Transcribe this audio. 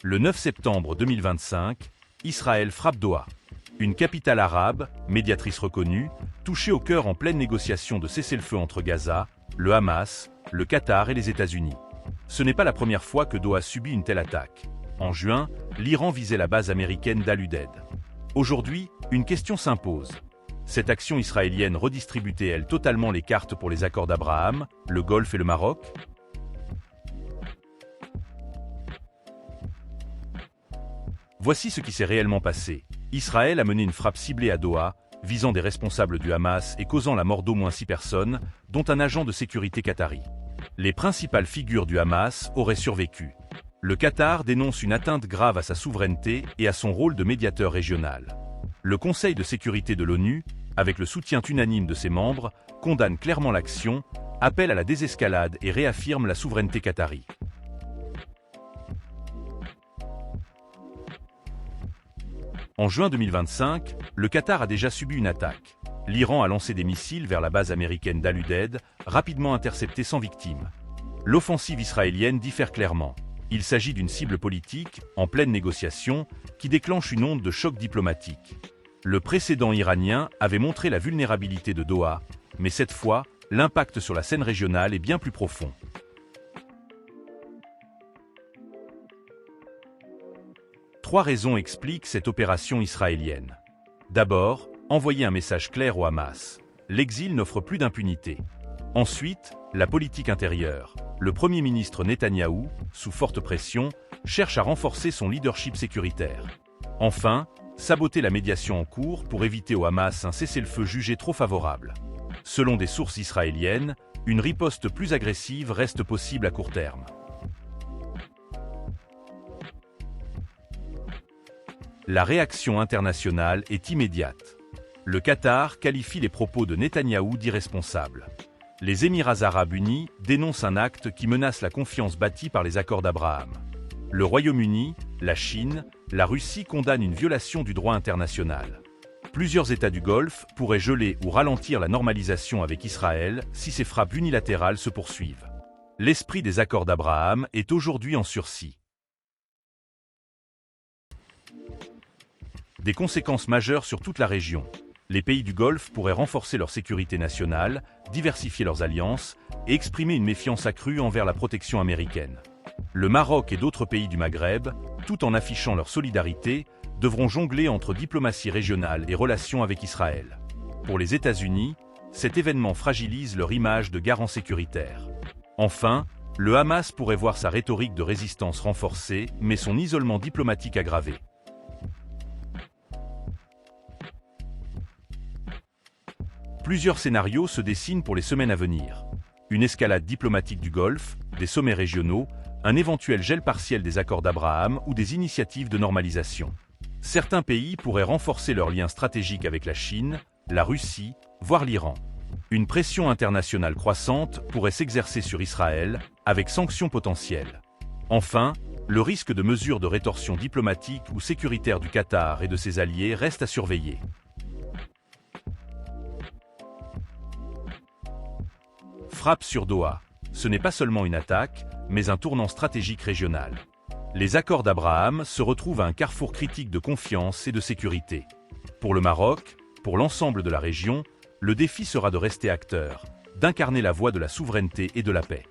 Le 9 septembre 2025, Israël frappe Doha. Une capitale arabe, médiatrice reconnue, touchée au cœur en pleine négociation de cessez-le-feu entre Gaza, le Hamas, le Qatar et les États-Unis. Ce n'est pas la première fois que Doha subit une telle attaque. En juin, l'Iran visait la base américaine d'Al-Udeid. Aujourd'hui, une question s'impose. Cette action israélienne redistribue-t-elle totalement les cartes pour les accords d'Abraham, le Golfe et le Maroc? Voici ce qui s'est réellement passé. Israël a mené une frappe ciblée à Doha, visant des responsables du Hamas et causant la mort d'au moins 6 personnes, dont un agent de sécurité qatari. Les principales figures du Hamas auraient survécu. Le Qatar dénonce une atteinte grave à sa souveraineté et à son rôle de médiateur régional. Le Conseil de sécurité de l'ONU, avec le soutien unanime de ses membres, condamne clairement l'action, appelle à la désescalade et réaffirme la souveraineté qatari. En juin 2025, le Qatar a déjà subi une attaque. L'Iran a lancé des missiles vers la base américaine d'Al-Udeid, rapidement interceptés sans victime. L'offensive israélienne diffère clairement. Il s'agit d'une cible politique, en pleine négociation, qui déclenche une onde de choc diplomatique. Le précédent iranien avait montré la vulnérabilité de Doha, mais cette fois, l'impact sur la scène régionale est bien plus profond. Trois raisons expliquent cette opération israélienne. D'abord, envoyer un message clair au Hamas. L'exil n'offre plus d'impunité. Ensuite, la politique intérieure. Le Premier ministre Netanyahou, sous forte pression, cherche à renforcer son leadership sécuritaire. Enfin, saboter la médiation en cours pour éviter au Hamas un cessez-le-feu jugé trop favorable. Selon des sources israéliennes, une riposte plus agressive reste possible à court terme. La réaction internationale est immédiate. Le Qatar qualifie les propos de Netanyahou d'irresponsables. Les Émirats arabes unis dénoncent un acte qui menace la confiance bâtie par les accords d'Abraham. Le Royaume-Uni, la Chine, la Russie condamnent une violation du droit international. Plusieurs États du Golfe pourraient geler ou ralentir la normalisation avec Israël si ces frappes unilatérales se poursuivent. L'esprit des accords d'Abraham est aujourd'hui en sursis. Des conséquences majeures sur toute la région. Les pays du Golfe pourraient renforcer leur sécurité nationale, diversifier leurs alliances et exprimer une méfiance accrue envers la protection américaine. Le Maroc et d'autres pays du Maghreb, tout en affichant leur solidarité, devront jongler entre diplomatie régionale et relations avec Israël. Pour les États-Unis, cet événement fragilise leur image de garant sécuritaire. Enfin, le Hamas pourrait voir sa rhétorique de résistance renforcée, mais son isolement diplomatique aggravé. Plusieurs scénarios se dessinent pour les semaines à venir. Une escalade diplomatique du Golfe, des sommets régionaux, un éventuel gel partiel des accords d'Abraham ou des initiatives de normalisation. Certains pays pourraient renforcer leurs liens stratégiques avec la Chine, la Russie, voire l'Iran. Une pression internationale croissante pourrait s'exercer sur Israël, avec sanctions potentielles. Enfin, le risque de mesures de rétorsion diplomatique ou sécuritaire du Qatar et de ses alliés reste à surveiller. Frappe sur Doha. Ce n'est pas seulement une attaque, mais un tournant stratégique régional. Les accords d'Abraham se retrouvent à un carrefour critique de confiance et de sécurité. Pour le Maroc, pour l'ensemble de la région, le défi sera de rester acteur, d'incarner la voie de la souveraineté et de la paix.